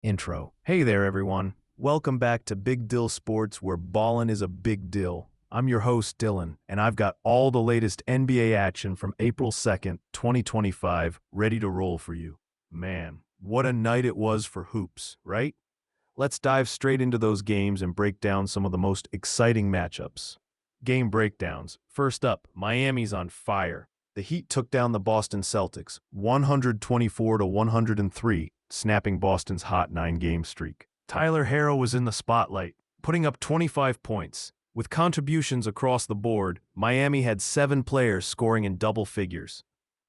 Intro. Hey there, everyone. Welcome back to Big Dill Sports, where ballin' is a big deal. I'm your host, Dylan, and I've got all the latest NBA action from April 2nd, 2025, ready to roll for you. Man, what a night it was for hoops, right? Let's dive straight into those games and break down some of the most exciting matchups. Game breakdowns. First up, Miami's on fire. The Heat took down the Boston Celtics, 124 to 103, snapping Boston's hot 9-game streak. Tyler Herro was in the spotlight, putting up 25 points. With contributions across the board, Miami had 7 players scoring in double figures.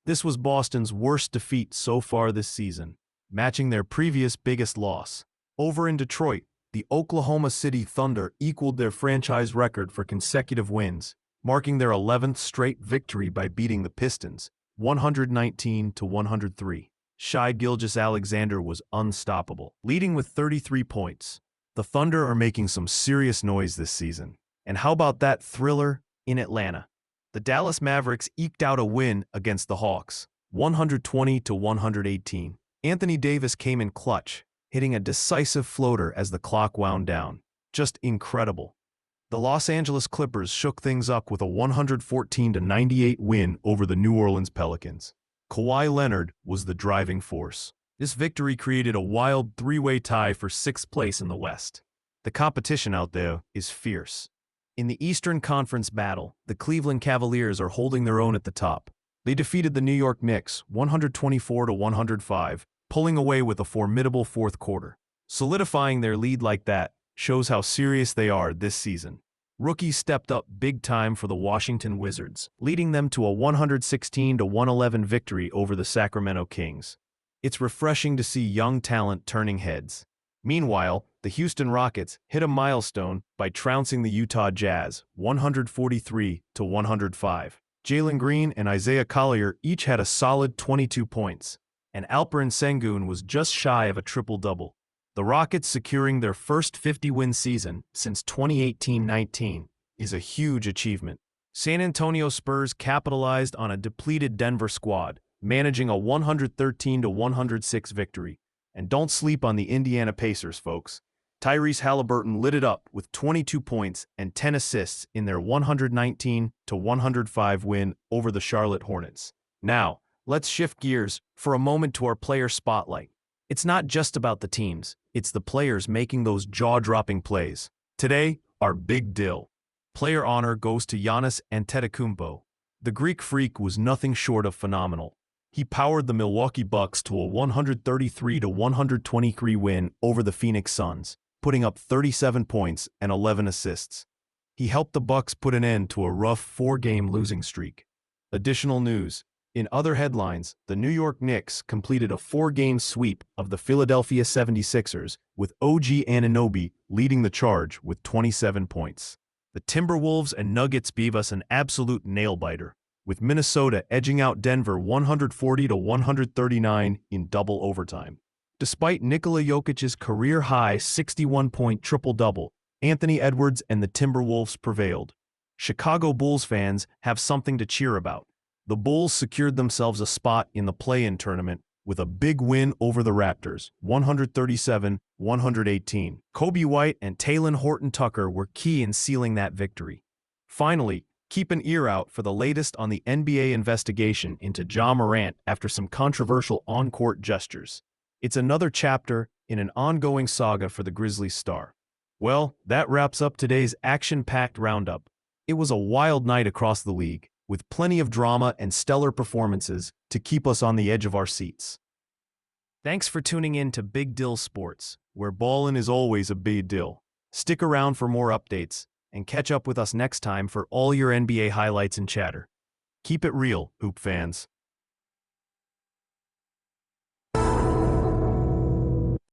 This was Boston's worst defeat so far this season, matching their previous biggest loss. Over in Detroit, the Oklahoma City Thunder equaled their franchise record for consecutive wins, marking their 11th straight victory by beating the Pistons, 119 to 103. Shai Gilgeous-Alexander was unstoppable, leading with 33 points. The Thunder are making some serious noise this season. And how about that thriller in Atlanta? The Dallas Mavericks eked out a win against the Hawks, 120 to 118. Anthony Davis came in clutch, hitting a decisive floater as the clock wound down. Just incredible. The Los Angeles Clippers shook things up with a 114 to 98 win over the New Orleans Pelicans. Kawhi Leonard was the driving force. This victory created a wild 3-way tie for 6th place in the West. The competition out there is fierce. In the Eastern Conference battle, the Cleveland Cavaliers are holding their own at the top. They defeated the New York Knicks 124 to 105, pulling away with a formidable fourth quarter. Solidifying their lead like that shows how serious they are this season. Rookies stepped up big time for the Washington Wizards, leading them to a 116 to 111 victory over the Sacramento Kings. It's refreshing to see young talent turning heads. Meanwhile, the Houston Rockets hit a milestone by trouncing the Utah Jazz 143 to 105. Jalen Green and Isaiah Collier each had a solid 22 points, and Alperen Sengun was just shy of a triple-double. The Rockets securing their first 50-win season since 2018-19 is a huge achievement. San Antonio Spurs capitalized on a depleted Denver squad, managing a 113 to 106 victory. And don't sleep on the Indiana Pacers, folks. Tyrese Halliburton lit it up with 22 points and 10 assists in their 119 to 105 win over the Charlotte Hornets. Now, let's shift gears for a moment to our player spotlight. It's not just about the teams, it's the players making those jaw-dropping plays. Today, our Big Dill. Player honor goes to Giannis Antetokounmpo. The Greek Freak was nothing short of phenomenal. He powered the Milwaukee Bucks to a 133 to 123 win over the Phoenix Suns, putting up 37 points and 11 assists. He helped the Bucks put an end to a rough 4-game losing streak. Additional news. In other headlines, the New York Knicks completed a 4-game sweep of the Philadelphia 76ers, with OG Anunoby leading the charge with 27 points. The Timberwolves and Nuggets gave us an absolute nail-biter, with Minnesota edging out Denver 140 to 139 in double overtime. Despite Nikola Jokic's career-high 61-point triple-double, Anthony Edwards and the Timberwolves prevailed. Chicago Bulls fans have something to cheer about. The Bulls secured themselves a spot in the play-in tournament with a big win over the Raptors, 137-118. Kobe White and Talen Horton-Tucker were key in sealing that victory. Finally, keep an ear out for the latest on the NBA investigation into Ja Morant after some controversial on-court gestures. It's another chapter in an ongoing saga for the Grizzlies star. Well, that wraps up today's action-packed roundup. It was a wild night across the league, with plenty of drama and stellar performances to keep us on the edge of our seats. Thanks for tuning in to Big Dill Sports, where ballin' is always a big deal. Stick around for more updates, and catch up with us next time for all your NBA highlights and chatter. Keep it real, hoop fans.